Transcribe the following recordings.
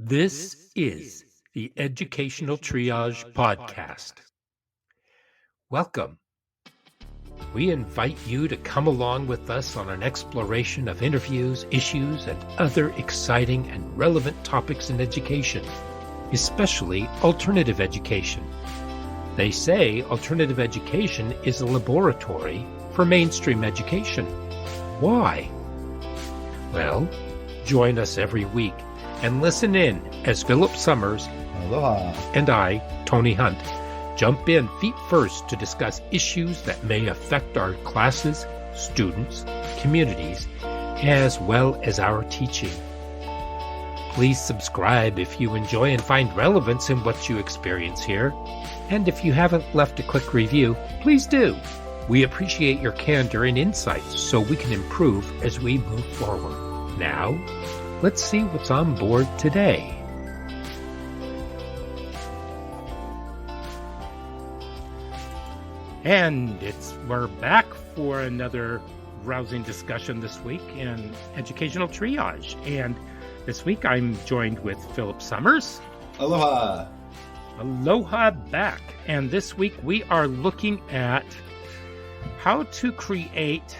This is the Educational Triage Podcast. Welcome. We invite you to come along with us on an exploration of interviews, issues, and other exciting and relevant topics in education, especially alternative education. They say alternative education is a laboratory for mainstream education. Why? Well, join us every week and listen in as Philip Summers Aloha. and I, Tony Hunt, jump in feet first to discuss issues that may affect our classes, students, communities, as well as our teaching. Please subscribe if you enjoy and find relevance in what you experience here. And if you haven't left a quick review, please do. We appreciate your candor and insights so we can improve as we move forward. Now, let's see what's on board today. And we're back for another rousing discussion this week in Educational Triage. And this week I'm joined with Philip Summers. Aloha. Aloha back. And this week we are looking at how to create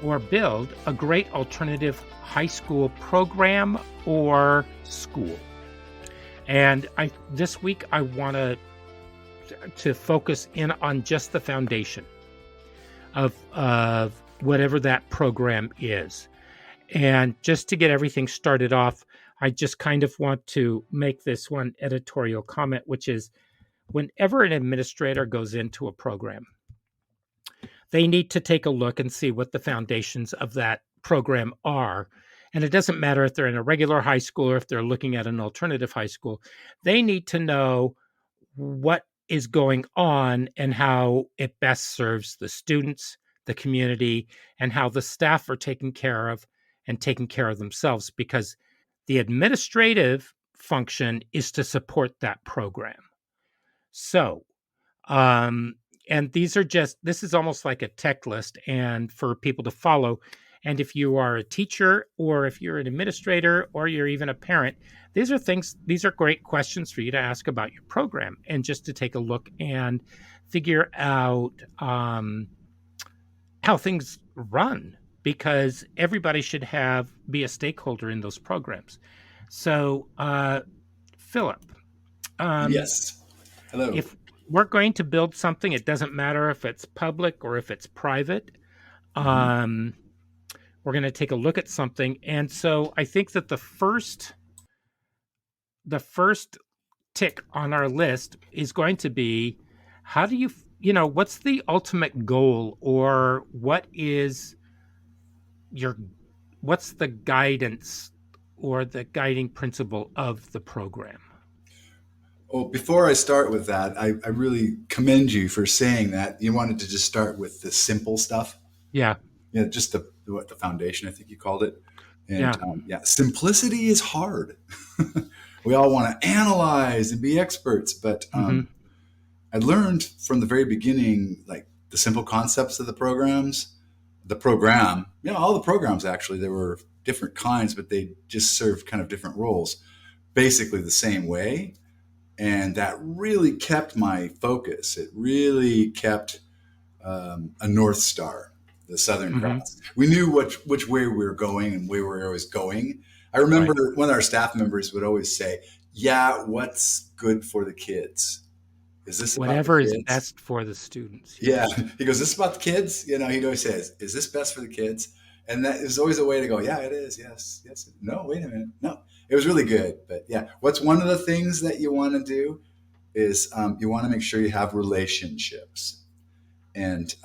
or build a great alternative high school program or school. And this week I want to focus in on just the foundation of whatever that program is. And just to get everything started off, I just kind of want to make this one editorial comment, which is whenever an administrator goes into a program, they need to take a look and see what the foundations of that program are. And it doesn't matter if they're in a regular high school or if they're looking at an alternative high school. They need to know what is going on and how it best serves the students, the community, and how the staff are taken care of and taking care of themselves, because the administrative function is to support that program. So, and this is almost like a tech list and for people to follow. And if you are a teacher or if you're an administrator or you're even a parent, these are great questions for you to ask about your program and just to take a look and figure out how things run, because everybody should be a stakeholder in those programs. So, Philip. Yes. Hello. If we're going to build something, it doesn't matter if it's public or if it's private. We're going to take a look at something. And so I think that the first tick on our list is going to be, how do what's the ultimate goal, or what's the guidance or the guiding principle of the program? Well, before I start with that, I really commend you for saying that you wanted to just start with the simple stuff. Yeah. Yeah, just the foundation, I think you called it. And simplicity is hard. We all want to analyze and be experts, but I learned from the very beginning, like the simple concepts of the program, all the programs actually, there were different kinds, but they just served kind of different roles, basically the same way. And that really kept my focus. It really kept a North Star, the Southern Cross. We knew which way we were going and where we were always going. I remember one of our staff members would always say, yeah, what's good for the kids? Is this whatever is best for the students? Yeah. He goes, this about the kids? He'd always say, is this best for the kids? And that is always a way to go, yeah, it is. Yes. No, wait a minute. No, it was really good. But yeah, what's one of the things that you want to do is you want to make sure you have relationships. And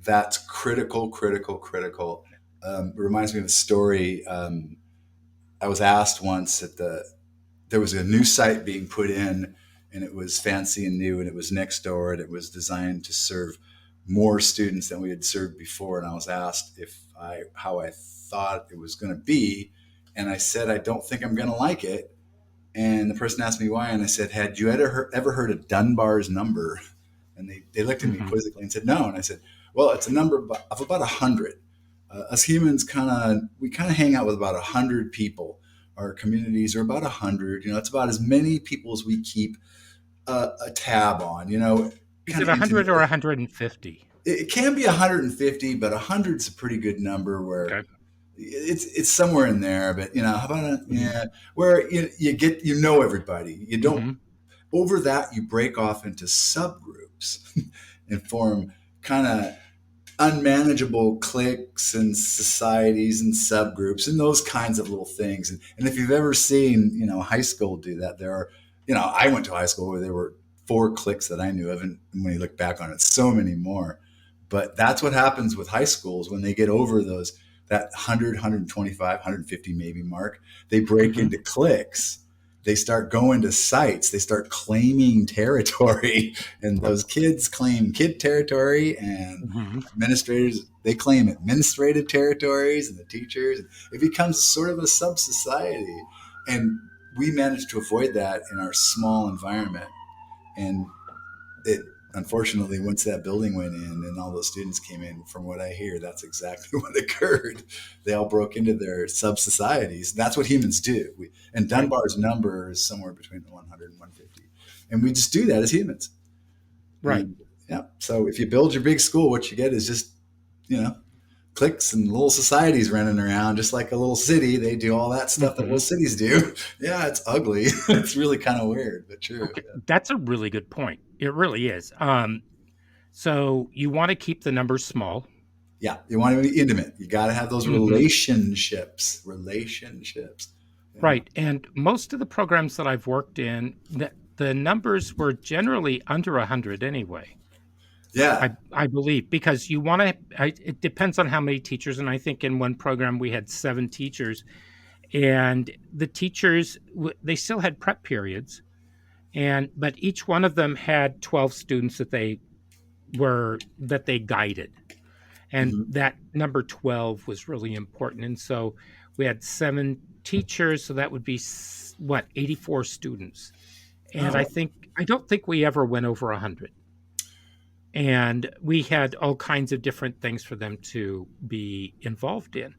that's critical. It reminds me of a story. I was asked once there was a new site being put in, and it was fancy and new, and it was next door, and it was designed to serve more students than we had served before. And I was asked how I thought it was going to be. And I said, I don't think I'm going to like it. And the person asked me why. And I said, had you ever heard of Dunbar's number? And they looked at me quizzically and said, no. And I said, well, it's a number of about 100. Us humans we kind of hang out with about 100 people our communities are about 100. It's about as many people as we keep a tab on, Is kind it of 100 or intimately. 150? It can be 150, but 100 is a pretty good number where Okay. it's somewhere in there. But how about Hmm. where you get everybody. You don't Hmm. over that you break off into subgroups and form kind of unmanageable cliques and societies and subgroups and those kinds of little things. And if you've ever seen, high school do that, there are, I went to high school where there were 4 cliques that I knew of. And when you look back on it, so many more. But that's what happens with high schools when they get over that 100, 125, 150 maybe mark. They break Hmm. into cliques. They start going to sites. They start claiming territory, and those kids claim kid territory, and Hmm. administrators, they claim administrative territories, and the teachers. It becomes sort of a sub society, and we managed to avoid that in our small environment. And it, unfortunately, once that building went in and all those students came in, from what I hear, that's exactly what occurred. They all broke into their sub societies. That's what humans do. And Right. Dunbar's number is somewhere between 100 and 150, and we just do that as humans. Right. And yeah, so if you build your big school, what you get is just, you know, cliques and little societies running around, just like a little city. They do all that stuff that little Hmm. cities do. Yeah, it's ugly. It's really kind of weird, but true. Okay. That's a really good point. It really is. So you want to keep the numbers small. Yeah, you want to be intimate. You got to have those Hmm. relationships. Relationships. Yeah. Right. And most of the programs that I've worked in, the numbers were generally under 100 anyway. Yeah. I believe because you want to. It depends on how many teachers, and I think in one program we had 7 teachers, and the teachers they still had prep periods, and but each one of them had 12 students that they guided, and Hmm. that number 12 was really important. And so we had 7 teachers, so that would be what 84 students, and Oh, I don't think we ever went over 100. And we had all kinds of different things for them to be involved in,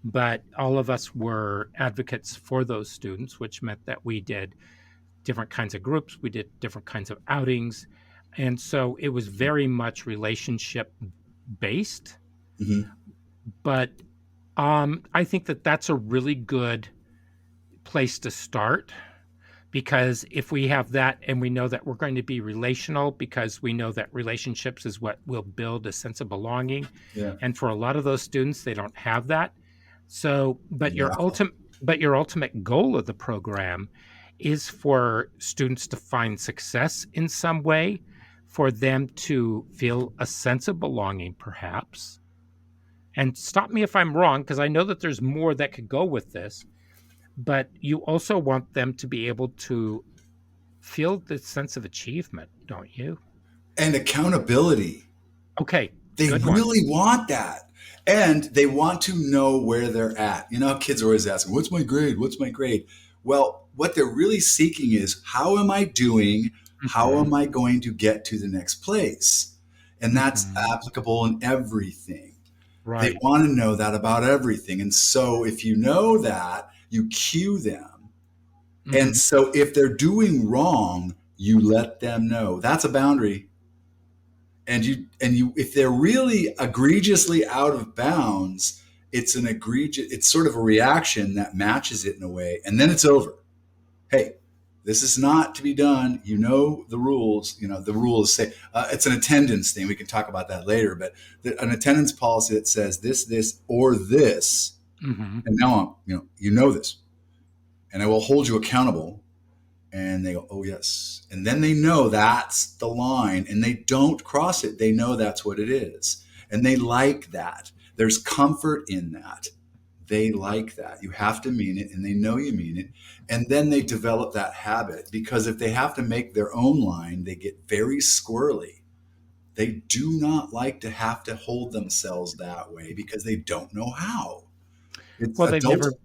but all of us were advocates for those students, which meant that we did different kinds of groups, we did different kinds of outings, and so it was very much relationship based. hmm. But I think that that's a really good place to start, because if we have that and we know that we're going to be relational, because we know that relationships is what will build a sense of belonging, Yeah. and for a lot of those students they don't have that. So Yeah. but your ultimate goal of the program is for students to find success in some way, for them to feel a sense of belonging perhaps. And stop me if I'm wrong, because I know that there's more that could go with this, but you also want them to be able to feel the sense of achievement, don't you? And accountability. Okay, They good one. really want that. And they want to know where they're at. Kids are always asking, what's my grade? What's my grade? Well, what they're really seeking is, how am I doing? How Hmm. am I going to get to the next place? And that's Hmm. applicable in everything. They Right. want to know that about everything. And so if you know that, you cue them. And Hmm. so if they're doing wrong, you let them know. That's a boundary. And you if they're really egregiously out of bounds, it's sort of a reaction that matches it in a way, and then it's over. Hey, this is not to be done. The rules. The rules say it's an attendance thing. We can talk about that later, but an attendance policy that says this, or this, Hmm. and now I'm this, and I will hold you accountable. And they go, oh, yes. And then they know that's the line, and they don't cross it. They know that's what it is. And they like that. There's comfort in that. They like that. You have to mean it, and they know you mean it. And then they develop that habit, because if they have to make their own line, they get very squirrely. They do not like to have to hold themselves that way because they don't know how. It's Well, adulting.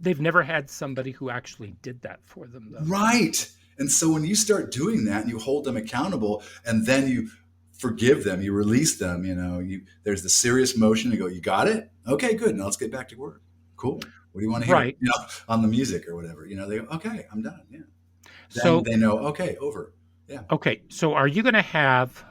they've never had somebody who actually did that for them though. Right. And so when you start doing that and you hold them accountable, and then you forgive them, you release them, there's the serious motion to go, you got it? Okay, good. Now let's get back to work. Cool. What do you want to hear? Right. On the music or whatever. They go, okay, I'm done. Yeah. Then So, they know, okay, over. Yeah. okay. So are you going to have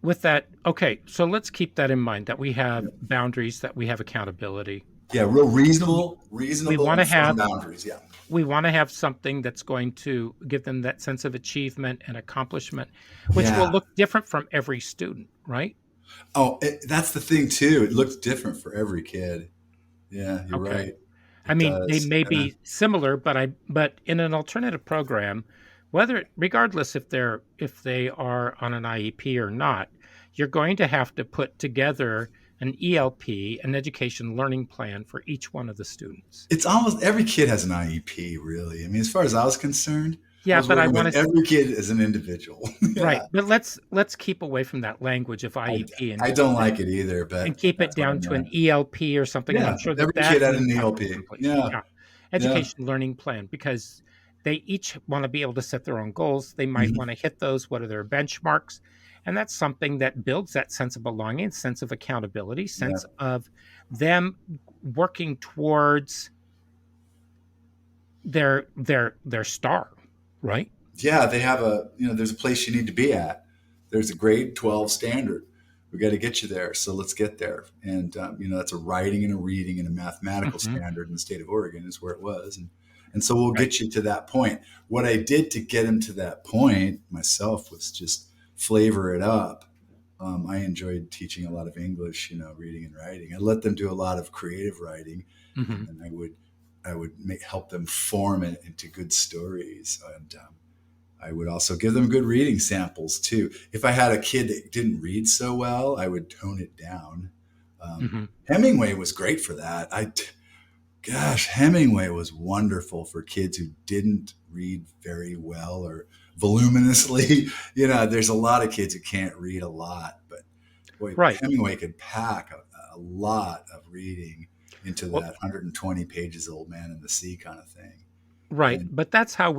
with that? Okay. So let's keep that in mind that we have Yeah. boundaries, that we have accountability. Yeah. Real We, we reasonable want to and firm have boundaries. Yeah. we want to have something that's going to give them that sense of achievement and accomplishment, which will Yeah. look different from every student, right? Oh, that's the thing too. It looks different for every kid. Yeah, you're Okay. right. I It mean, they does. may be similar, but in an alternative program, whether regardless if they are on an IEP or not, you're going to have to put together an ELP, an education learning plan for each one of the students. It's almost every kid has an IEP, really. I mean, as far as I was concerned, I Yeah, was but I working want with to every kid as an individual. right, Yeah. but let's keep away from that language of I, IEP I don't like it either, but keep it that's what I down to an meant. ELP or something, and I'm Yeah. sure that Every that kid had needs an to have a ELP. complete Yeah. yeah, Yeah. education learning plan because they each wanna be able to set their own goals. They might Mhm. wanna hit those. What are their benchmarks? And that's something that builds that sense of belonging, sense of accountability, Yeah. sense of them working towards their star, right? Yeah. They have there's a place you need to be at. There's a grade 12 standard. We got to get you there. So let's get there. And, that's a writing and a reading and a mathematical Mhm. standard in the state of Oregon is where it was. And so we'll Right. get you to that point. What I did to get him to that point myself was just flavor it up. I enjoyed teaching a lot of English, reading and writing. I let them do a lot of creative writing, and Mhm. then I would help them form it into good stories. And I would also give them good reading samples too. If I had a kid that didn't read so well, I would tone it down. Mhm. Hemingway was great for that. Gosh, Hemingway was wonderful for kids who didn't read very well or voluminously. There's a lot of kids who can't read a lot, but boy, Right. Hemingway could pack a lot of reading into Well, that 120 pages Old Man and the Sea kind of thing. right, And but that's how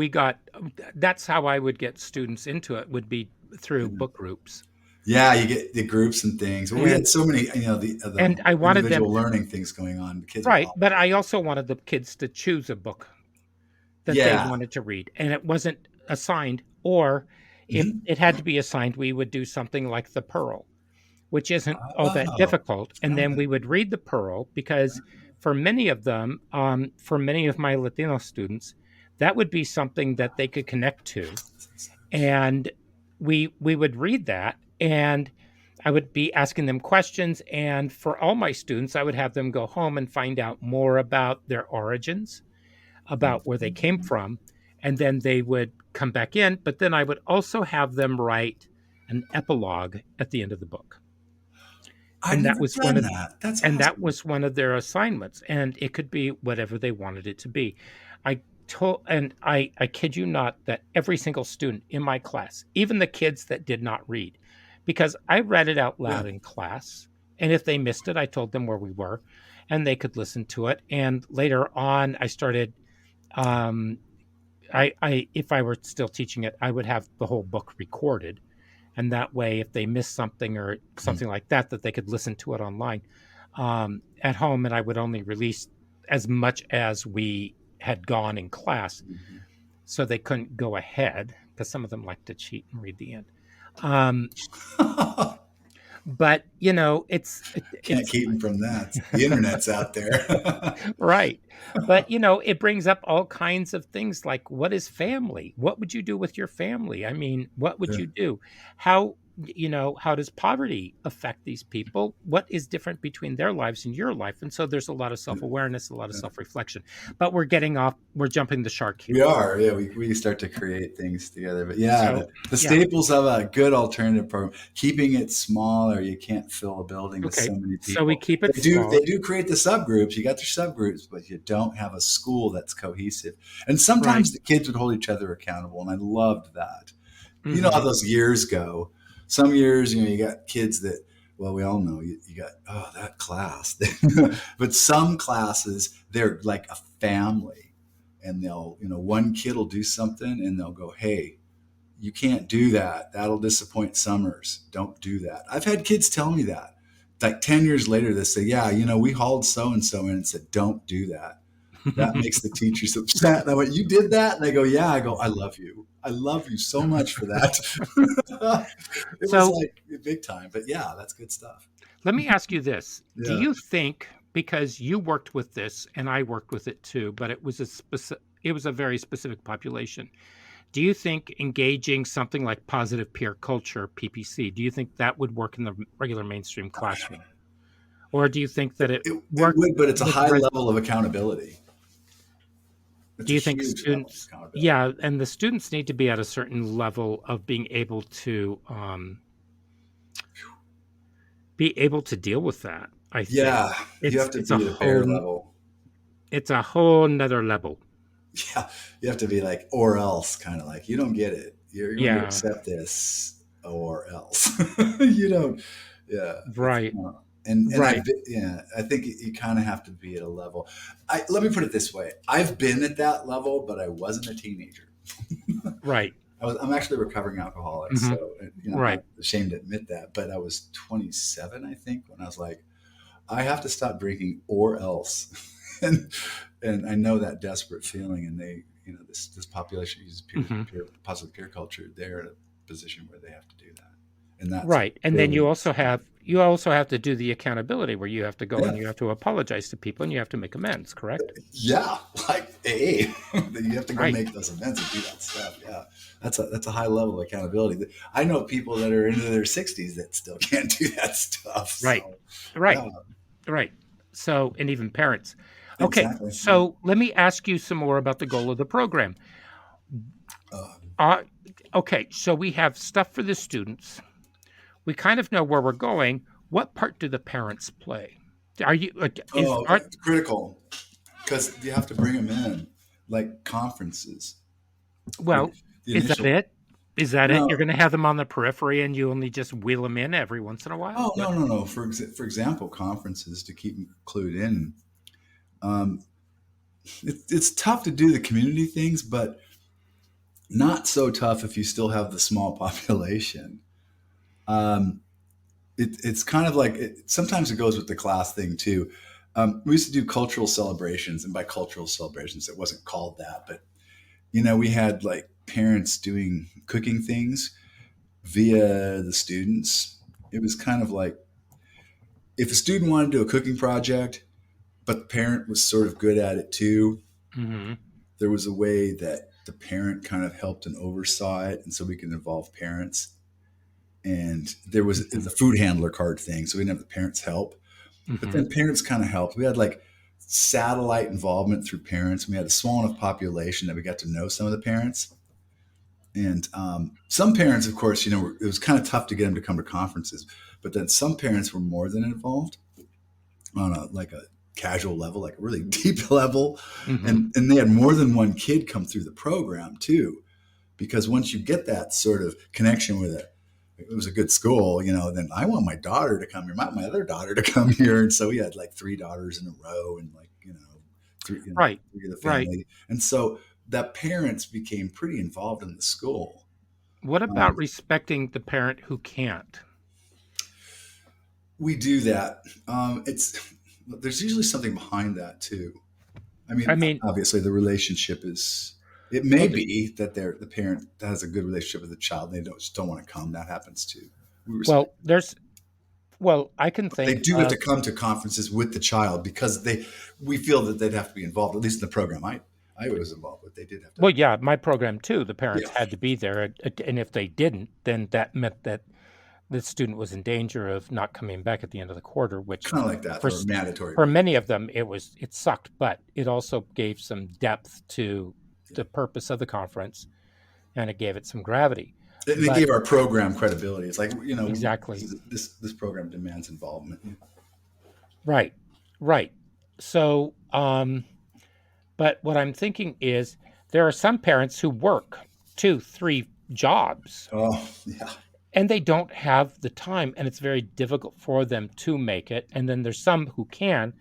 I would get students into it would be through book groups. yeah, you get the groups and things. Well, we And had so many, the I wanted them individual learning things going on. The kids were right, all, but I also wanted the kids to choose a book that they yeah. wanted to read, and it wasn't assigned, or if Mhm. it had to be assigned, we would do something like The Pearl, which isn't all that Oh, difficult, and then we would read The Pearl because for many of them, for many of my Latino students, that would be something that they could connect to, and we would read that, and I would be asking them questions, and for all my students, I would have them go home and find out more about their origins, about where they came Mhm. from, and then they would come back in, but then I would also have them write an epilogue at the end of the book. I've And that never was one done of that. That's and that awesome. was one of their assignments, and it could be whatever they wanted it to be. I kid you not that every single student in my class, even the kids that did not read, because I read it out Yeah. loud in class, and if they missed it, I told them where we were, and they could listen to it. And later on, I started um, I if I were still teaching it, I would have the whole book recorded, and that way, if they missed something or Mhm. something like that, that they could listen to it online at home, and I would only release as much as we had gone in class, Mhm. so they couldn't go ahead because some of them like to cheat and read the end. Um, but Can't it's keep them from that. The internet's out there. right. But, it brings up all kinds of things like what is family? What would you do with your family? I mean, what would Yeah. you do? How, how does poverty affect these people? What is different between their lives and your life? And so there's a lot of self awareness, a lot of Yeah. self reflection. But we're jumping the shark here. We are, yeah. We start to create things together, but yeah, So, the yeah. staples of a good alternative program, keeping it small, or you can't fill a building with Okay. so many So we people. keep it They small. do create the subgroups. You got their subgroups, but you don't have a school that's cohesive. And Right. sometimes the kids would hold each other accountable, and I loved that. You know how Hmm. those years go. Some years, you got kids that, well, we all know you got, oh, that class. But some classes, they're like a family, and they'll, one kid will do something and they'll go, hey, you can't do that. That'll disappoint Summers. Don't do that. I've had kids tell me that. like 10 years later, they say, yeah, we hauled so and so in and said, don't do that. That makes the teachers upset. And I went, you did that? And they go, yeah. I go, I love you. I love you so much for that. It was So like big time, but yeah, that's good stuff. let me ask you this. Do Yeah. you think, because you worked with this and I worked with it too, but it was a very specific population. Do you think engaging something like positive peer culture, PPC, do you think that would work in the regular mainstream classroom? Or do you think that it It worked would, but it's a with high level of accountability. It's do a you think huge level of students accountability. yeah, and the students need to be at a certain level of being able to deal with that, I think. Yeah, you have to It's a be at a bear whole level. nother level. Yeah, you have to be like, or else, kind of like, you don't get it. You're going to Yeah, accept this, or else. You don't. Yeah, it's right, and right. yeah, I think you kind of have to be at a level. Let me put it this way: I've been at that level, but I wasn't a teenager. Right. I'm actually a recovering alcoholic, Mhm. so I'm Right. not ashamed to admit that. But I was 27, I think, when I was like, I have to stop drinking or else. and and I know that desperate feeling. And they, this population uses Mhm. positive peer culture. They're in a position where they have to do that, and that's Right. And then really you also have to do the accountability where you have to go yeah, and you have to apologize to people and you have to make amends, correct? yeah, like AA. You have to go Right. make those events and do that stuff. Yeah, that's a high level of accountability. I know people that are into their 60s that still can't do that stuff. Right. So Right. yeah, Right. So, and even parents. Okay. exactly. Yeah. So let me ask you some more about the goal of the program. Uh, Uh, okay. So we have stuff for the students. We kind of know where we're going. What part do the parents play? Are you is oh, are it's critical because you have to bring them in, like conferences. Like well, the is that initial. it? Is that it? You're No. going to have them on the periphery and you only just wheel them in every once in a while? Oh, What? no, no, no. For example, conferences to keep them clued in. Um, it's tough to do the community things, but not so tough if you still have the small population. Um, it's kind of like sometimes it goes with the class thing too. We used to do cultural celebrations, and by cultural celebrations, it wasn't called that, but we had like parents doing cooking things via the students. It was kind of like if a student wanted to do a cooking project, but the parent was sort of good at it too, Hmm. there was a way that the parent kind of helped and oversaw it. And so we could involve parents. And there was Hmm. the food handler card thing. So we didn't have the parents help, but Hmm. then parents kind of helped. We had like satellite involvement through parents. We had a small enough population that we got to know some of the parents. And some parents, of course, it was kind of tough to get them to come to conferences. But then some parents were more than involved on a casual level, like a really deep level, Hmm. and they had more than one kid come through the program too. Because once you get that sort of connection with it was a good school, then I want my daughter to come here, my other daughter to come here, and so we had like three daughters in a row, and like three, Right. three of the Right. family, and so that parents became pretty involved in the school. What about Um, respecting the parent who can't? we do that. It's there's usually something behind that too. I I mean, mean, obviously, the relationship is. It may well, be that the parent has a good relationship with the child, and they just don't want to come. That happens too. We respect. well, there's well, I can They think do have of to come to conferences with the child because we feel that they'd have to be involved. At least in the program I was involved with, they did have to. well, yeah, my program too. The parents Yeah, had to be there, and if they didn't, then that meant that the student was in danger of not coming back at the end of the quarter. Which, kind of like that, for or mandatory. for many of them, it sucked, but it also gave some depth to Yeah. the purpose of the conference, and it gave it some gravity. And it But gave our program credibility. It's like exactly, this program demands involvement. right, right. So, but what I'm thinking is there are some parents who work two, three jobs Oh yeah, and they don't have the time and it's very difficult for them to make it. And then there's some who can,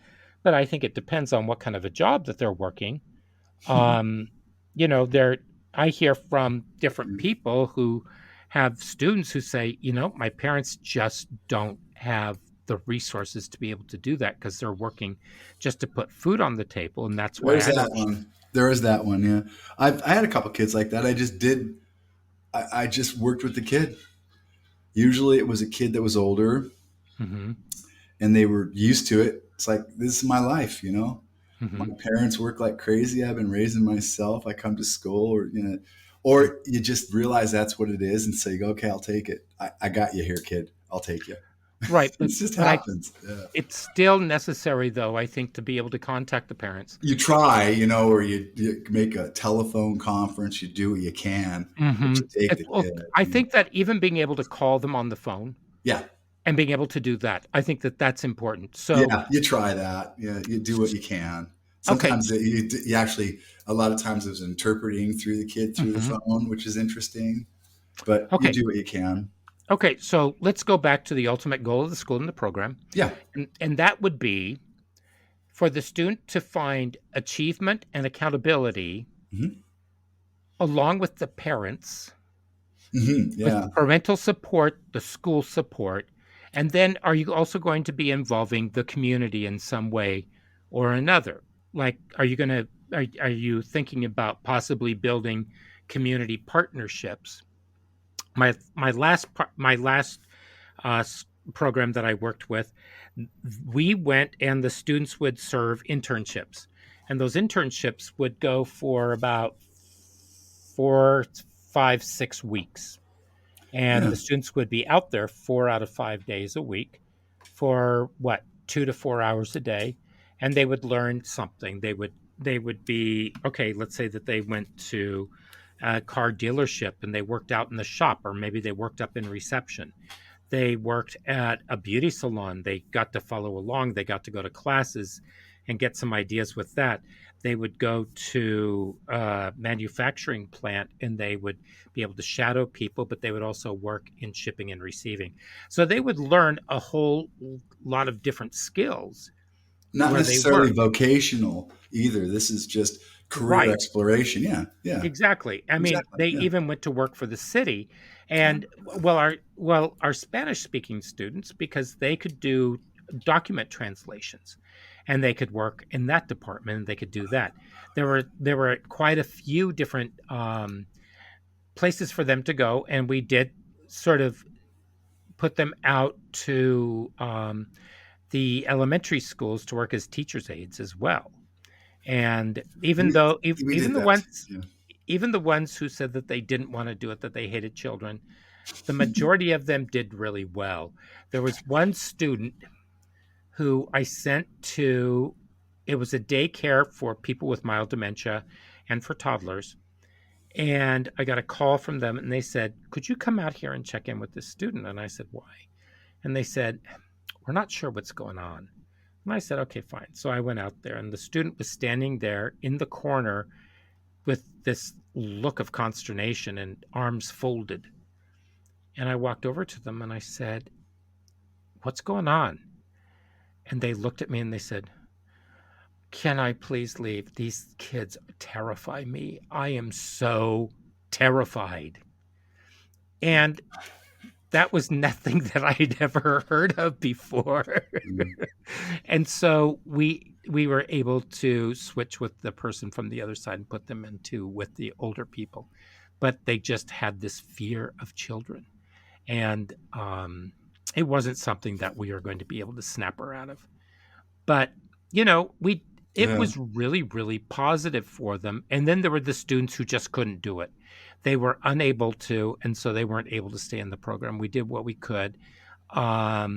but I think it depends on what kind of a job that they're working. Um, there I hear from different people who have students who say, my parents just don't have the resources to be able to do that because they're working just to put food on the table. And that's why There's I that don't. one. There is that one. Yeah, I had a couple kids like that. I just worked with the kid. Usually, it was a kid that was older, Hmm. and they were used to it. It's like, this is my life, My Hmm. parents work like crazy. I've been raising myself. I come to school, or you just realize that's what it is, and so you go, okay, I'll take it. I got you here, kid. I'll take you. Right, It just but I happens. Yeah. it's still necessary though, I think, to be able to contact the parents. You try, or you make a telephone conference. You do what you can, but Hmm. you take the Well, kid. I think that even being able to call them on the phone Yeah, and being able to do that, I think that that's important. So, yeah, you try that. Yeah, you do what you can. okay. Sometimes you actually, a lot of times there's interpreting through the kid through the Hmm. phone, which is interesting. But you Okay. do what you can. Okay. So let's go back to the ultimate goal of the school and the program. Yeah. And that would be for the student to find achievement and accountability Hmm. along with the parents, with Yeah. parental support, the school support. And then are you also going to be involving the community in some way or another? Like, are you thinking about possibly building community partnerships? My last program that I worked with, we went and the students would serve internships, and those internships would go for about 4, 5, 6 weeks, and Yeah. the students would be out there 4 out of 5 days a week for what 2 to 4 hours a day, and they would learn something. They would be okay. Let's say that they went to a car dealership and they worked out in the shop, or maybe they worked up in reception. They worked at a beauty salon. They got to follow along. They got to go to classes and get some ideas with that. They would go to a manufacturing plant and they would be able to shadow people, but they would also work in shipping and receiving. So they would learn a whole lot of different skills Not where they necessarily worked. vocational either. This is just career Right. exploration. Yeah. Yeah. Exactly. I mean, Exactly. they Yeah. even went to work for the city, Yeah. and our Spanish speaking students, because they could do document translations, and they could work in that department, and they could do that. There were quite a few different places for them to go, and we did sort of put them out to the elementary schools to work as teachers' aides as well. And even We, though we even did the that too. ones Yeah. even the ones who said that they didn't want to do it, that they hated children, the majority of them did really well. There was one student who I sent to, it was a daycare for people with mild dementia and for toddlers. And I got a call from them and they said, "Could you come out here and check in with this student?" And I said, "Why?" And they said, "We're not sure what's going on." And I said, "Okay, fine." So I went out there and the student was standing there in the corner with this look of consternation and arms folded. And I walked over to them and I said, "What's going on?" And they looked at me and they said, "Can I please leave? These kids terrify me. I am so terrified." And that was nothing that I'd ever heard of before. Mm. And so we were able to switch with the person from the other side and put them into with the older people. But they just had this fear of children. And it wasn't something that we were going to be able to snap her out of. But we it Yeah. was really really positive for them. And then there were the students who just couldn't do it. They were unable to, and so they weren't able to stay in the program. We did what we could, but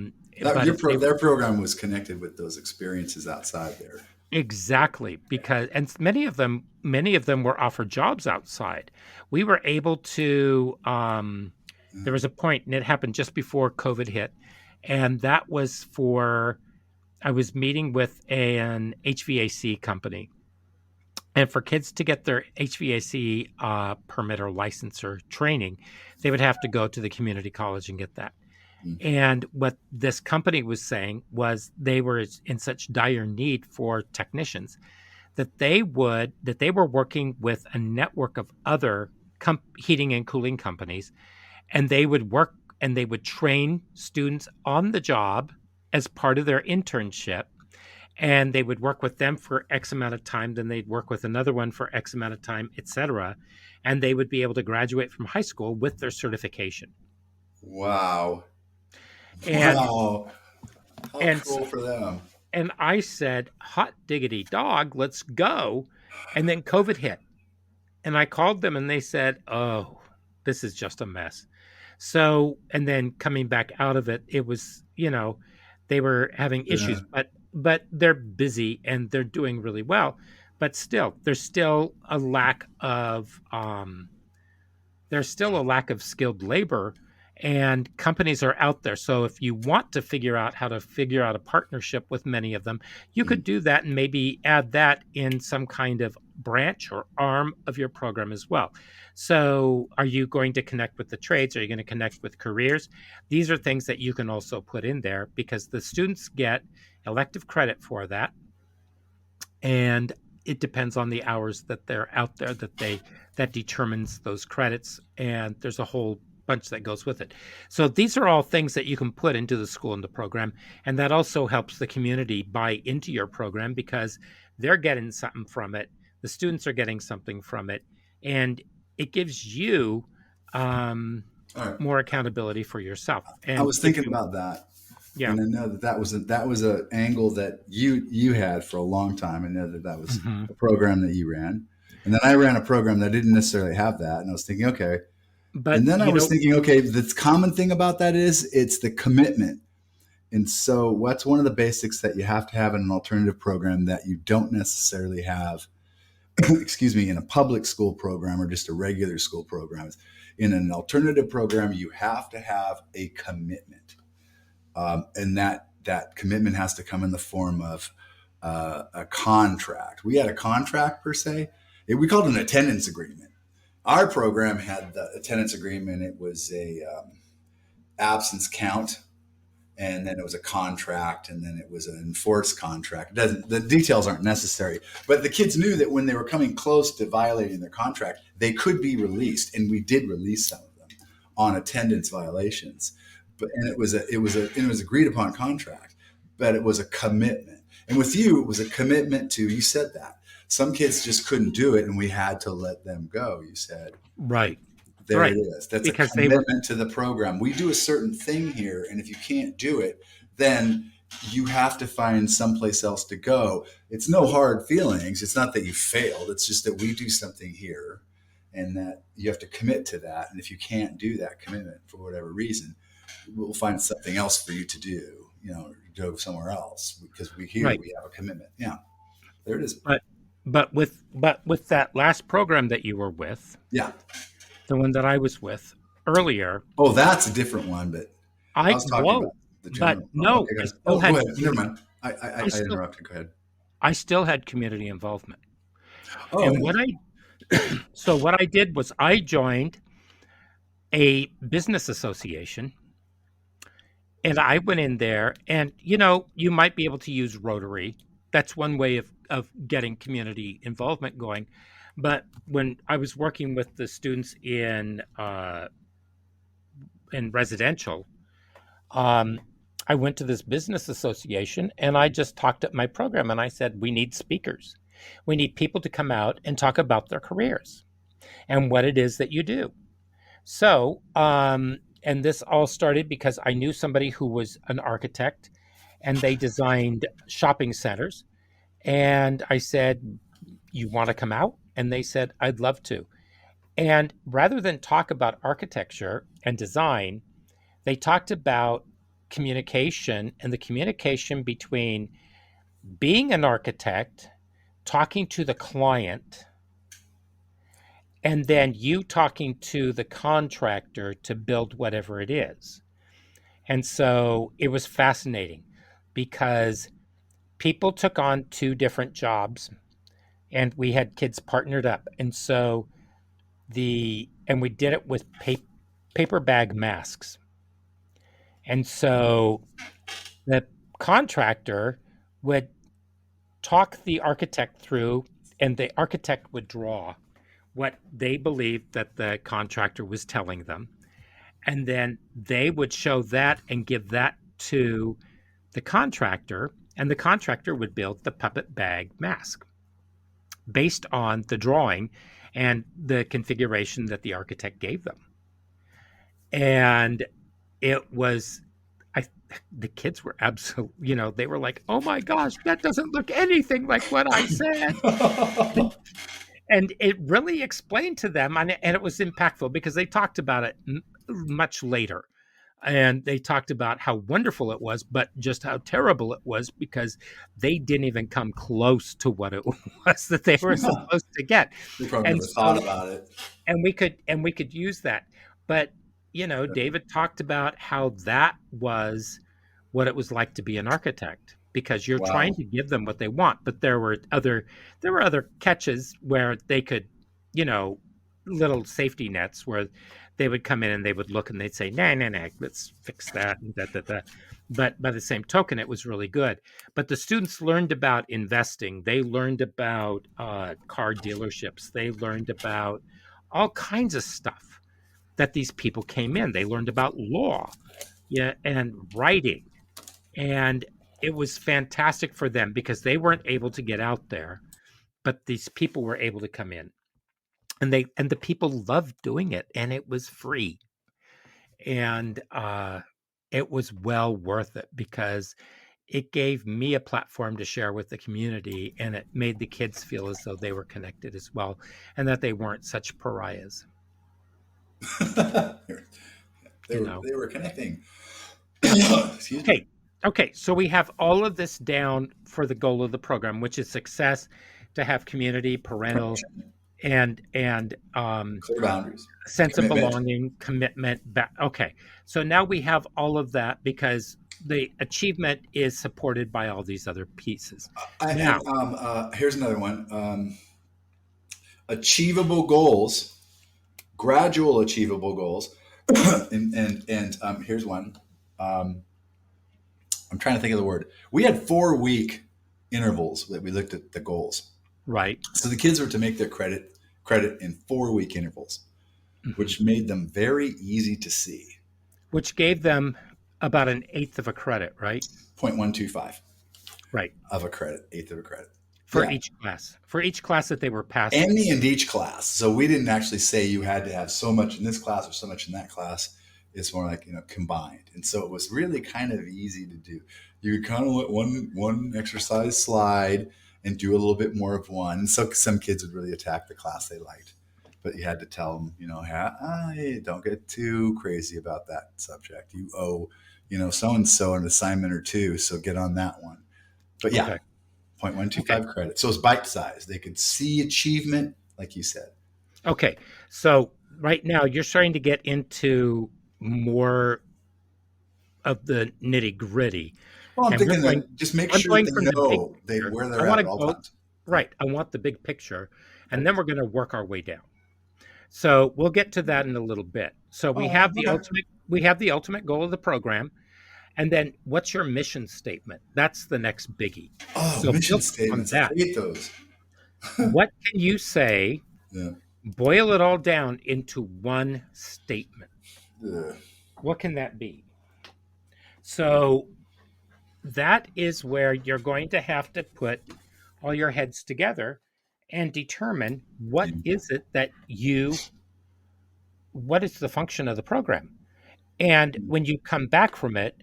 if they Their program was connected with those experiences outside there. exactly, because and many of them were offered jobs outside. We were able to Yeah. there was a point, and it happened just before COVID hit, and that was for I was meeting with an HVAC company, and for kids to get their HVAC permit or license or training, they would have to go to the community college and get that. Mm. And what this company was saying was they were in such dire need for technicians that they were working with a network of other heating and cooling companies, and they would work and they would train students on the job as part of their internship, and they would work with them for X amount of time, then they'd work with another one for X amount of time, etc. And they would be able to graduate from high school with their certification. Wow. And Wow. How and cool for them. and I said, "Hot diggity dog, let's go." And then COVID hit. And I called them and they said, "Oh, this is just a mess." So, and then coming back out of it, it was, they were having Yeah. issues, but they're busy and they're doing really well. But still, there's still a lack of skilled labor, and companies are out there. So if you want to figure out how to figure out a partnership with many of them, you could Mhm. do that and maybe add that in some kind of branch or arm of your program as well. So are you going to connect with the trades? Are you going to connect with careers? These are things that you can also put in there because the students get elective credit for that, and it depends on the hours that they're out there that determines those credits, and there's a whole bunch that goes with it. So these are all things that you can put into the school and the program, and that also helps the community buy into your program because they're getting something from it, the students are getting something from it, and it gives you um, All right. more accountability for yourself I and was gives thinking you. about that, Yeah. and I know that that was a angle that you had for a long time. I know that that was Hmm. a program that you ran, and then I ran a program that didn't necessarily have that, and I was thinking, okay. But And then I was thinking, okay, the common thing about that is it's the commitment. And so, what's one of the basics that you have to have in an alternative program that you don't necessarily have, excuse me, in a public school program or just a regular school program? In an alternative program, you have to have a commitment, and that commitment has to come in the form of a contract. We had a contract per se. We called it an attendance agreement. Our program had the attendance agreement. It was a absence count, and then it was a contract, and then it was an enforced contract. It doesn't, the details aren't necessary, but the kids knew that when they were coming close to violating their contract, they could be released, and we did release some of them on attendance violations. But and it was agreed upon contract, but it was a commitment. And with you, it was a commitment to, you said that some kids just couldn't do it, and we had to let them go. You said, right, there it right, is. That's a because they were commitment to the program. We do a certain thing here, and if you can't do it, then you have to find someplace else to go. It's no hard feelings. It's not that you failed. It's just that we do something here, and that you have to commit to that. And if you can't do that commitment for whatever reason, we'll find something else for you to do. Go somewhere else because right. we have a commitment. Yeah, there it is. But with that last program that you were with, Yeah. the one that I was with earlier, Oh, that's a different one, but I I was talking whoa, about the but general. Oh, no, okay, I good. still Oh, go had ahead. Never community. mind. I I still interrupted. Go ahead. I still had community involvement. Oh, And yeah. what I did was I joined a business association, and I went in there, and you might be able to use Rotary. That's one way of getting community involvement going. But when I was working with the students in residential, um, I went to this business association and I just talked at my program and I said, we need speakers. We need people to come out and talk about their careers and what it is that you do. So, and this all started because I knew somebody who was an architect and they designed shopping centers. And I said, you want to come out? And they said, I'd love to. And rather than talk about architecture and design, they talked about communication and the communication between being an architect, talking to the client, and then you talking to the contractor to build whatever it is. And so it was fascinating because people took on two different jobs and we had kids partnered up. And so and we did it with paper bag masks. And so the contractor would talk the architect through, and the architect would draw what they believed that the contractor was telling them. And then they would show that and give that to the contractor, and the contractor would build the puppet bag mask based on the drawing and the configuration that the architect gave them. And it was, I, the kids were absolutely, they were like, oh my gosh, that doesn't look anything like what I said. And it really explained to them, and it was impactful because they talked about it much later. And they talked about how wonderful it was, but just how terrible it was because they didn't even come close to what it was that they were supposed to get. They probably And never so, thought about it. and we could use that. But David talked about how that was what it was like to be an architect, because you're trying Wow. to give them what they want, but there were other catches where they could, you know little safety nets where they would come in and they would look and they'd say, nah, nah, nah, let's fix that and that. But by the same token, it was really good. But the students learned about investing. They learned about car dealerships. They learned about all kinds of stuff that these people came in. They learned about law, yeah, and writing. And it was fantastic for them because they weren't able to get out there, but these people were able to come in, and the people loved doing it, and it was free. And it was well worth it because it gave me a platform to share with the community, and it made the kids feel as though they were connected as well, and that they weren't such pariahs. they you were know they were connecting. Excuse me. Okay, so we have all of this down for the goal of the program, which is success, to have community, parental, and Clear boundaries, sense of commitment. belonging, commitment. Okay, so now we have all of that because the achievement is supported by all these other pieces. Now, Here's another one. Achievable goals, gradual achievable goals, and here's one. Um, I'm trying to think of the word. We had 4 week intervals that we looked at the goals. right. So the kids were to make their credit in 4 week intervals, Mhm. which made them very easy to see. Which gave them about an eighth of a credit, right? 0.125 Right. of a credit, eighth of a credit. For Yeah. each class that they were passing. Any in each class. So we didn't actually say you had to have so much in this class or so much in that class. It's more like, combined. And so it was really kind of easy to do. You could kind of let one exercise slide and do a little bit more of one. And so some kids would really attack the class they liked. But you had to tell them, hey, don't get too crazy about that subject. You owe, so and so an assignment or two. So get on that one. But yeah, Okay. 0.125 credit. So it's bite size. They could see achievement, like you said. Okay. So right now you're starting to get into more of the nitty gritty, Well, I'm and we're thinking going. that just make I'm sure that going they from the big know picture. where I they're want at to at all go times. right. I want the big picture, and Right. then we're going to work our way down. So we'll get to that in a little bit. So we Oh, have the okay. ultimate goal of the program, and then what's your mission statement? That's the next biggie. Oh, So mission build on statements. I that. hate those. What can you say? Yeah. Boil it all down into one statement. Ugh. What can that be? So that is where you're going to have to put all your heads together and determine what is the function of the program. And when you come back from it,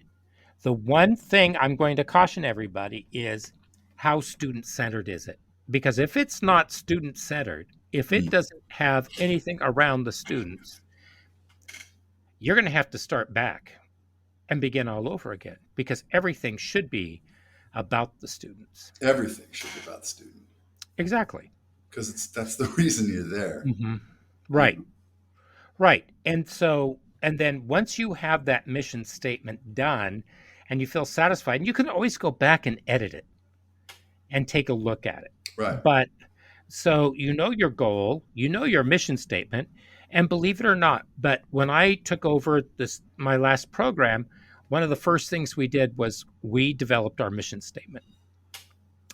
the one thing I'm going to caution everybody is, how student centered is it? Because if it's not student centered, if it Mm. doesn't have anything around the students, you're going to have to start back and begin all over again, because everything should be about the students. Everything should be about the student Exactly. because that's the reason you're there. Hmm. You Right. Right. And then once you have that mission statement done and you feel satisfied, and you can always go back and edit it and take a look at it. Right. But so your goal, your mission statement, and believe it or not, but when I took over my last program, one of the first things we did was we developed our mission statement,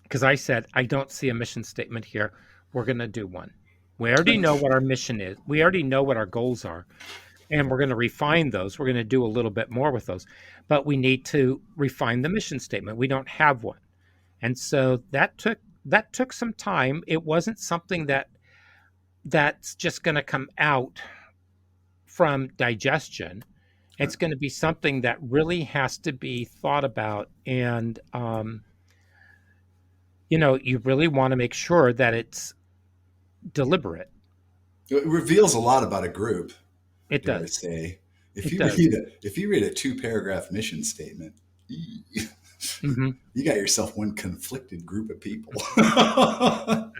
because I said, I don't see a mission statement here. We're going to do one. We already know what our mission is. We already know what our goals are. and we're going to refine those. We're going to do a little bit more with those, but we need to refine the mission statement. We don't have one. And so that took some time. It wasn't something that's just going to come out from digestion. It's going to be something that really has to be thought about, and you really want to make sure that it's deliberate. It reveals a lot about a group, It dare I does. say. It does. If you read a 2-paragraph mission statement, you Hmm. got yourself one conflicted group of people. Like,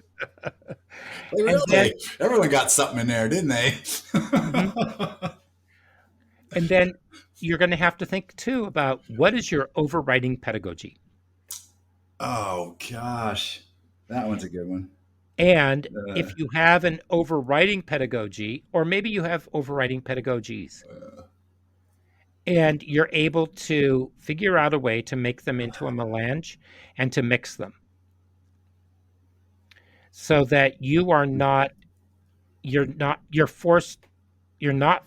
And then, really? Everyone got something in there, didn't they? mhm. And then you're going to have to think too about what is your overriding pedagogy. Oh gosh, that one's a good one. And Uh, if you have an overriding pedagogy, or maybe you have overriding pedagogies, uh, and you're able to figure out a way to make them into a melange and to mix them so that you're not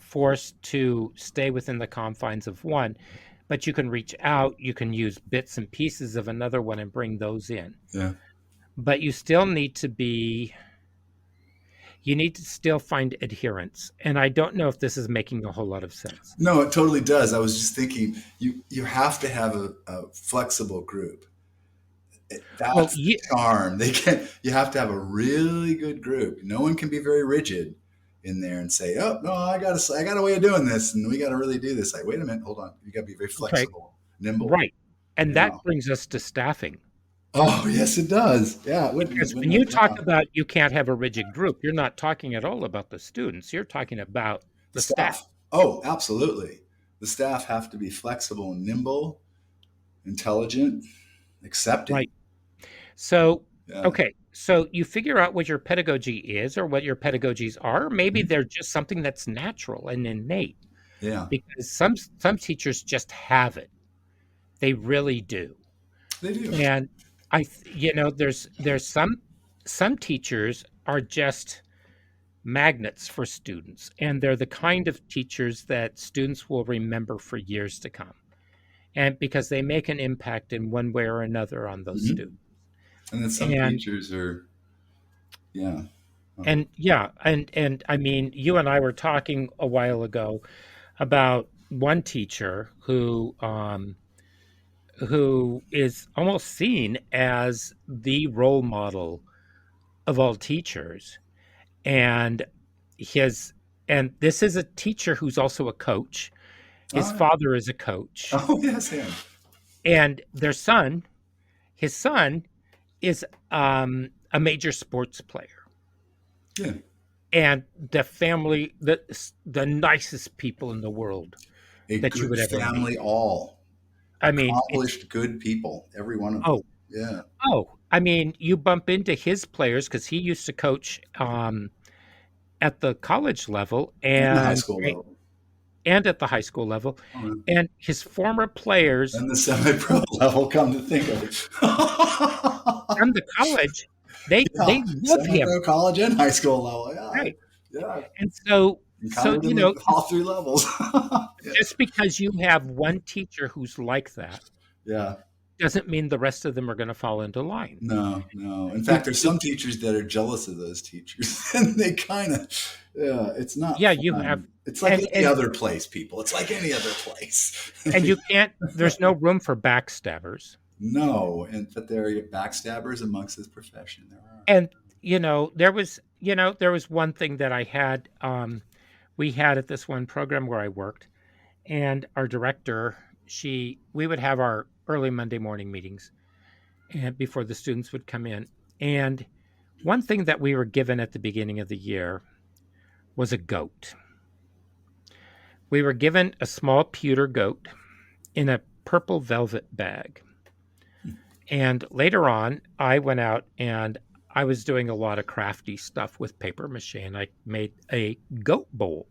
forced to stay within the confines of one, but you can reach out, you can use bits and pieces of another one and bring those in. yeah. But you need to still find adherence. And I don't know if this is making a whole lot of sense. No, it totally does. I was just thinking, you have to have a flexible group. Well, That's the charm. You have to have a really good group. No one can be very rigid in there and say, "Oh no, I got a way of doing this, and we got to really do this." Like, wait a minute, hold on. You got to be very okay, flexible, nimble. right. And Yeah. that brings us to staffing. Oh yes, it does. Yeah, Because when you wouldn't talk yeah. about you can't have a rigid group, you're not talking at all about the students. You're talking about The the staff. staff. Oh, absolutely. The staff have to be flexible and nimble, intelligent, accepting. Right. So, Yeah. okay. So you figure out what your pedagogy is or what your pedagogies are. Maybe Mhm. they're just something that's natural and innate Yeah. because some teachers just have it. They really do. They do. And there's some teachers are just magnets for students, and they're the kind of teachers that students will remember for years to come. And because they make an impact in one way or another on those Hmm. students. And then some And teachers are, yeah. Oh, and yeah, and I mean, you and I were talking a while ago about one teacher who is almost seen as the role model of all teachers. And his and this is a teacher who's also a coach. His oh, father is a coach, oh yes, him. and his son is a major sports player, Yeah. and the nicest people in the world A that you good would ever meet. family, all I mean, it's accomplished, good people, every one of them. oh Yeah. I mean, you bump into his players because he used to coach at the college level And the high school level. and at the high school level, Oh, yeah. and his former players And the semi-pro level, come to think of it. from the college, they Yeah. love him, Semi-pro, college, and high school level. Yeah. right? Yeah. And so Encountered them at all 3 levels. Yeah. just because you have one teacher who's like that Yeah. doesn't mean the rest of them are going to fall into line. No, no. In You, fact, there's you, some teachers that are jealous of those teachers, and they kind of, yeah, it's not yeah, you have, fun. It's like and any and other place, people. It's like any other place. and you can't. There's no room for backstabbers. No, but there are backstabbers amongst this profession. There are. And there was one thing that we had at this one program where I worked, and our director, we would have our early Monday morning meetings, and before the students would come in, and one thing that we were given at the beginning of the year was a goat. We were given a small pewter goat in a purple velvet bag. And later on, I went out and I was doing a lot of crafty stuff with paper mache, and I made a goat bowl.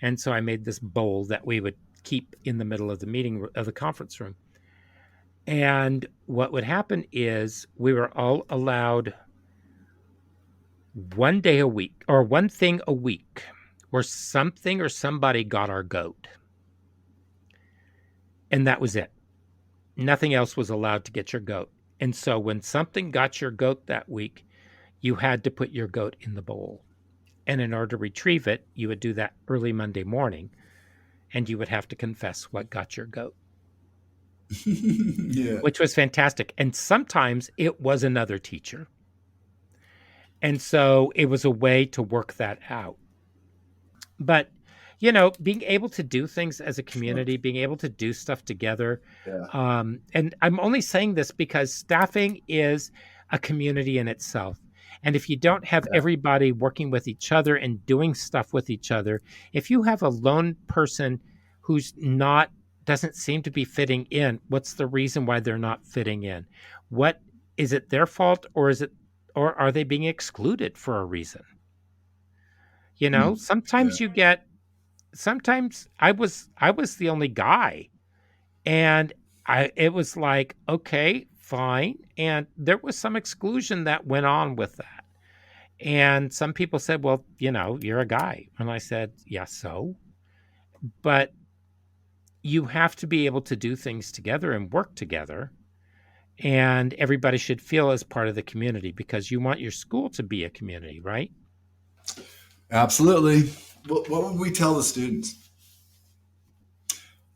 And so I made this bowl that we would keep in the middle of the conference room. And what would happen is we were all allowed one day a week or one thing a week. where something or somebody got our goat, and that was it. Nothing else was allowed to get your goat. And so when something got your goat that week, you had to put your goat in the bowl. And in order to retrieve it, you would do that early Monday morning, and you would have to confess what got your goat, Yeah. which was fantastic. And sometimes it was another teacher. And so it was a way to work that out. But, being able to do things as a Sure. community, being able to do stuff together, Yeah. and I'm only saying this because staffing is a community in itself. And if you don't have Yeah. everybody working with each other and doing stuff with each other, if you have a lone person who's not doesn't seem to be fitting in, what's the reason why they're not fitting in? What is it their fault, or are they being excluded for a reason? Mm. Yeah. Sometimes I was the only guy, and I it was like, okay, fine, and there was some exclusion that went on with that. And some people said, well, you're a guy. And I said, yeah, so, but you have to be able to do things together and work together, and everybody should feel as part of the community because you want your school to be a community, right? Absolutely. What would we tell the students?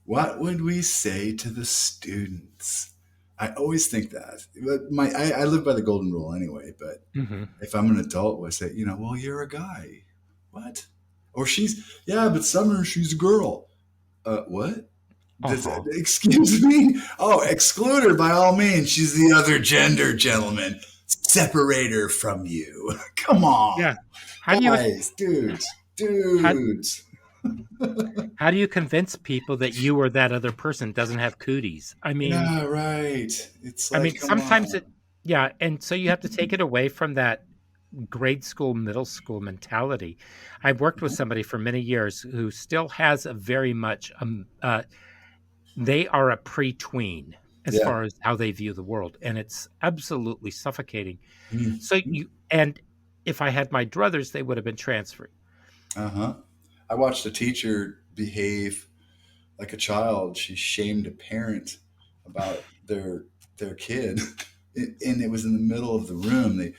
What would we say to the students? I always think that. But I live by the golden rule anyway. But Hmm. if I'm an adult, I say, well, you're a guy. What? Or yeah, but Summer, she's a girl. What? Uh-huh. Excuse me? Oh, exclude her by all means. She's the other gender, gentlemen. Separate her from you. Come Yeah. on. How do you Guys, dudes, how dudes. how do you convince people that you or that other person doesn't have cooties? Yeah, right. It's I like, mean, come sometimes on. it, yeah, and so you have to take it away from that grade school, middle school mentality. I've worked with somebody for many years who still has a very much, they are a pre-tween as Yeah. far as how they view the world, and it's absolutely suffocating. So Mhm. and if I had my druthers, they would have been transferred. Uh-huh. I watched a teacher behave like a child. She shamed a parent about their kid, and it was in the middle of the room.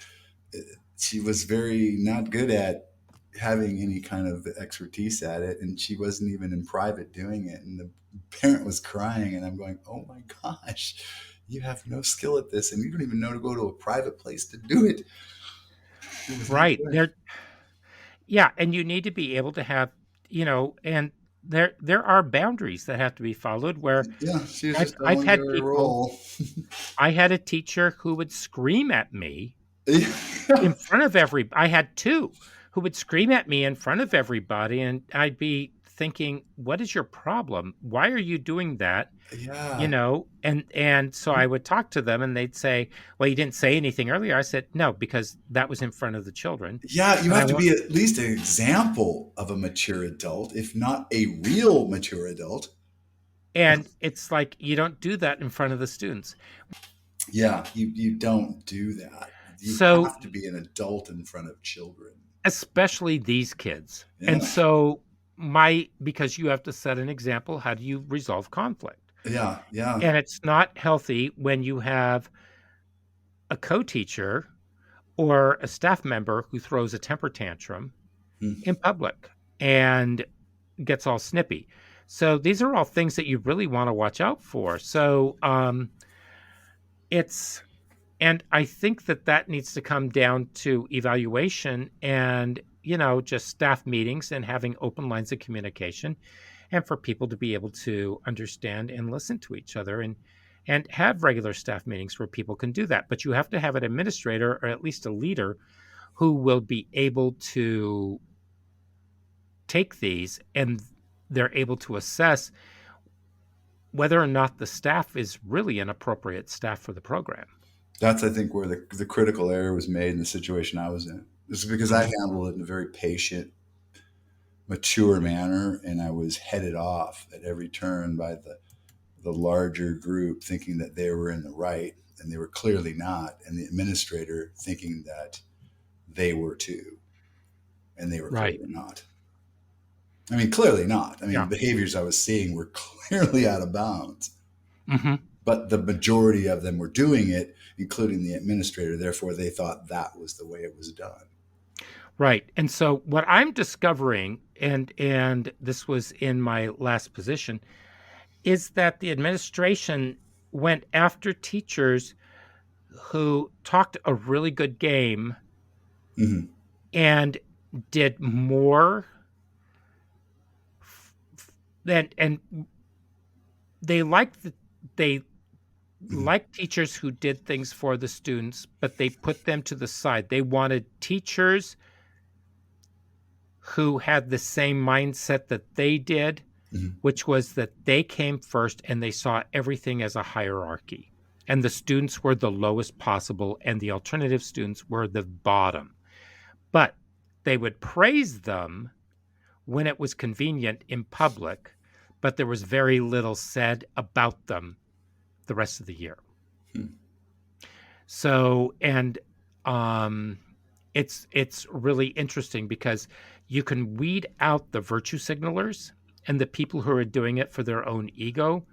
She was very not good at having any kind of expertise at it, and she wasn't even in private doing it. And the parent was crying, and I'm going, "Oh my gosh, you have no skill at this, and you don't even know to go to a private place to do it." It was not Right. good. Yeah, and you need to be able to have, and there are boundaries that have to be followed where Yeah, she was I've just I've owning had her people role. I had a teacher who would scream at me in Yeah, front of I had 2 who would scream at me in front of everybody, and I'd be thinking, "What is your problem? Why are you doing that?" yeah, And so I would talk to them, and they'd say, "Well, you didn't say anything earlier." I said, "No, because that was in front of the children, yeah. You and I have to want." be at least an example of a mature adult, if not a real mature adult. And it's like, you don't do that in front of the students. Yeah, you don't do that. You So, have to be an adult in front of children. especially these kids. And Yeah, so because you have to set an example, how do you resolve conflict? yeah, yeah. And it's not healthy when you have a co-teacher or a staff member who throws a temper tantrum Hmm. in public and gets all snippy. So these are all things that you really want to watch out for. So it's and I think that that needs to come down to evaluation and, just staff meetings and having open lines of communication, and for people to be able to understand and listen to each other, and have regular staff meetings where people can do that. But you have to have an administrator or at least a leader who will be able to take these, and they're able to assess whether or not the staff is really an appropriate staff for the program. That's, I think, where the critical error was made in the situation I was in. This is because I Mhm. handled it in a very patient, mature manner, and I was headed off at every turn by the larger group thinking that they were in the right, and they were clearly not, and the administrator thinking that they were too, and they were Right. clearly not. I mean, clearly not. I mean, Yeah. the behaviors I was seeing were clearly out of bounds, Hmm. but the majority of them were doing it, including the administrator. Therefore, they thought that was the way it was done. Right. And so what I'm discovering, and this was in my last position, is that the administration went after teachers who talked a really good game Hmm. and did more than, and they liked they Hmm. liked teachers who did things for the students, but they put them to the side. They wanted teachers who had the same mindset that they did, Hmm. which was that they came first and they saw everything as a hierarchy. And the students were the lowest possible, and the alternative students were the bottom. But they would praise them when it was convenient in public, but there was very little said about them the rest of the year. So, and um, it's really interesting because you can weed out the virtue signalers and the people who are doing it for their own ego,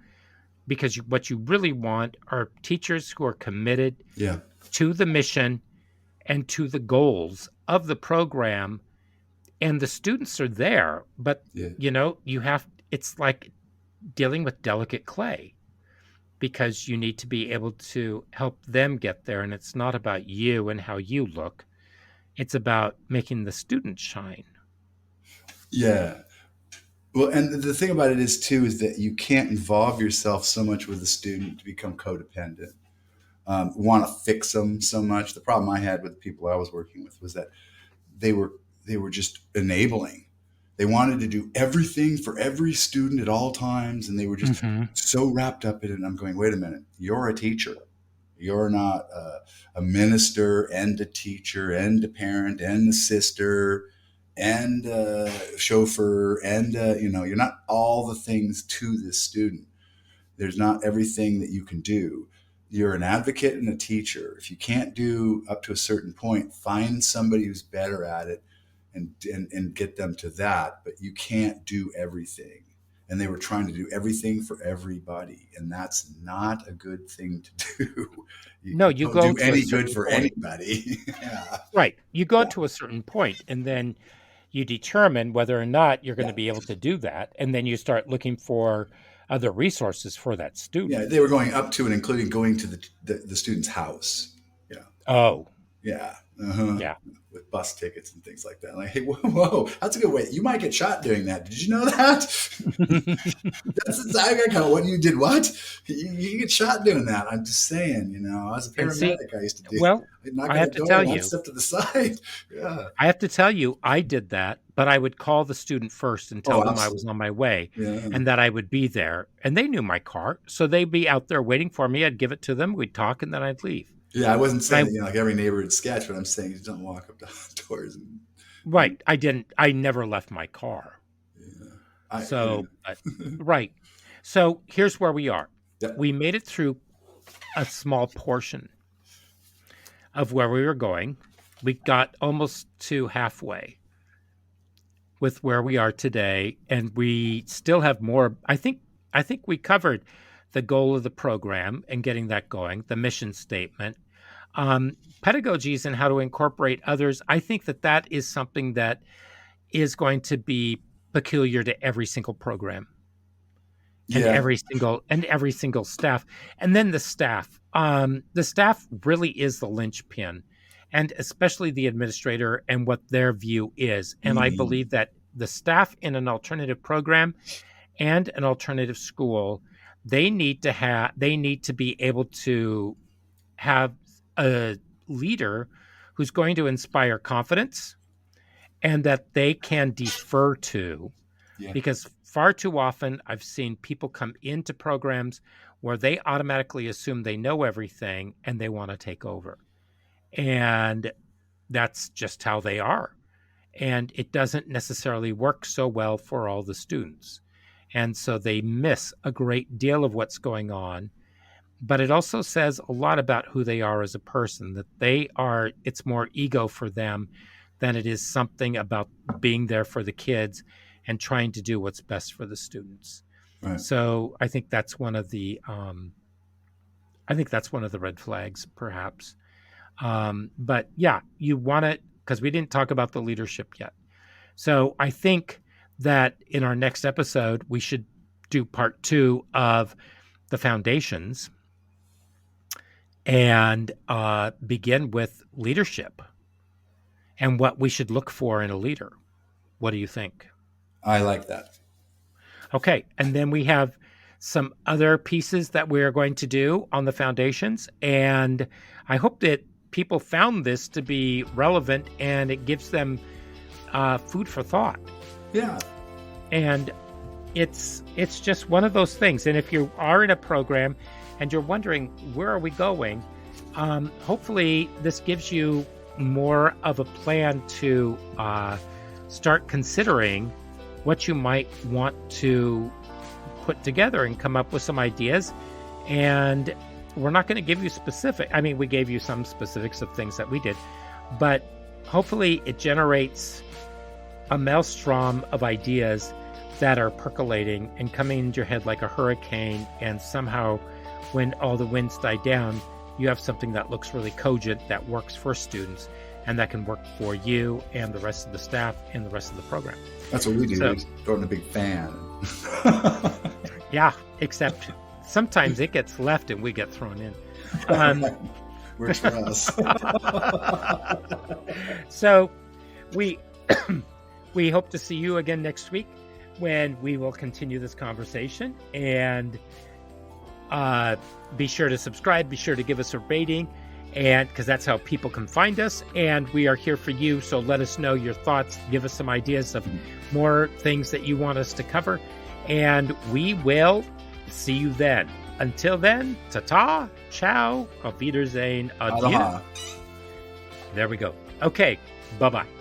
because what you really want are teachers who are committed Yeah. to the mission and to the goals of the program, and the students are there, but Yeah. you have, it's like dealing with delicate clay, because you need to be able to help them get there, and it's not about you and how you look. It's about making the student shine. Yeah. Well, and the thing about it is too is that you can't involve yourself so much with the student to become codependent. Want to fix them so much. The problem I had with the people I was working with was that they were they were just enabling. They wanted to do everything for every student at all times, and they were just Hmm. so wrapped up in it. And I'm going, wait a minute, you're a teacher. You're not a minister and a teacher and a parent and a sister and a chauffeur and you're not all the things to this student. There's not everything that you can do. You're an advocate and a teacher. If you can't do up to a certain point, find somebody who's better at it and get them to that. But you can't do everything. And they were trying to do everything for everybody. And that's not a good thing to do. No, You you don't go do to a any good certain for point. anybody. Yeah. Right. You go Yeah. to a certain point, and then you determine whether or not you're going Yeah. to be able to do that. And then you start looking for other resources for that Yeah. student. They were going up to and including going to the student's house. Yeah. Oh, Yeah. Uh-huh. yeah. With bus tickets and things like that. Like, hey, whoa, that's a good way. You might get shot doing that. Did you know that? That's the I got what you did. What you get shot doing that? I'm just saying. I was a And see, paramedic. I used to do. well, I'd knock I on have the to door tell and I'd you, step to the side. Yeah. I have to tell you, I did that, but I would call the student first and tell Oh, them I was absolutely. on my way Yeah. and that I would be there. And they knew my car. So they'd be out there waiting for me. I'd give it to them. We'd talk, and then I'd leave. Yeah. I wasn't And saying that like every neighborhood sketch, but I'm saying you don't walk up to doors and right. I never left my car. yeah. So, but, right. So here's where we are. Yeah. We made it through a small portion of where we were going. We got almost to halfway with where we are today, and we still have more. I think we covered the goal of the program and getting that going, the mission statement, pedagogies and how to incorporate others. I think that is something that is going to be peculiar to every single program and Yeah. every single staff. And then the staff really is the linchpin, and especially the administrator and what their view is. And I Mhm. believe that the staff in an alternative program and an alternative school, they need to be able to have a leader who's going to inspire confidence and that they can defer to, Yeah. because far too often I've seen people come into programs where they automatically assume they know everything and they want to take over. And that's just how they are. And it doesn't necessarily work so well for all the students. And so they miss a great deal of what's going on. But it also says a lot about who they are as a person, that it's more ego for them than it is something about being there for the kids and trying to do what's best for the students. Right. So I think that's one of the red flags, perhaps. But yeah, you want it, because we didn't talk about the leadership yet. So I think that in our next episode, we should do part 2 of the foundations and begin with leadership and what we should look for in a leader. What do you think? I like that. Okay. And then we have some other pieces that we're going to do on the foundations. And I hope that people found this to be relevant and it gives them food for thought. Yeah. And it's just one of those things. And if you are in a program and you're wondering, where are we going? Hopefully this gives you more of a plan to start considering what you might want to put together and come up with some ideas. And we're not going to give you we gave you some specifics of things that we did, but hopefully it generates a maelstrom of ideas that are percolating and coming into your head like a hurricane. And somehow when all the winds die down, you have something that looks really cogent, that works for students, and that can work for you and the rest of the staff and the rest of the program. That's what we do. We throw in a big fan. Yeah, except sometimes it gets left and we get thrown in. Works for us. So we hope to see you again next week when we will continue this conversation. And be sure to subscribe. Be sure to give us a rating, and because that's how people can find us. And we are here for you. So let us know your thoughts. Give us some ideas of more things that you want us to cover. And we will see you then. Until then, ta-ta, ciao, auf Wiedersehen, adieu. Aloha. There we go. Okay, bye-bye.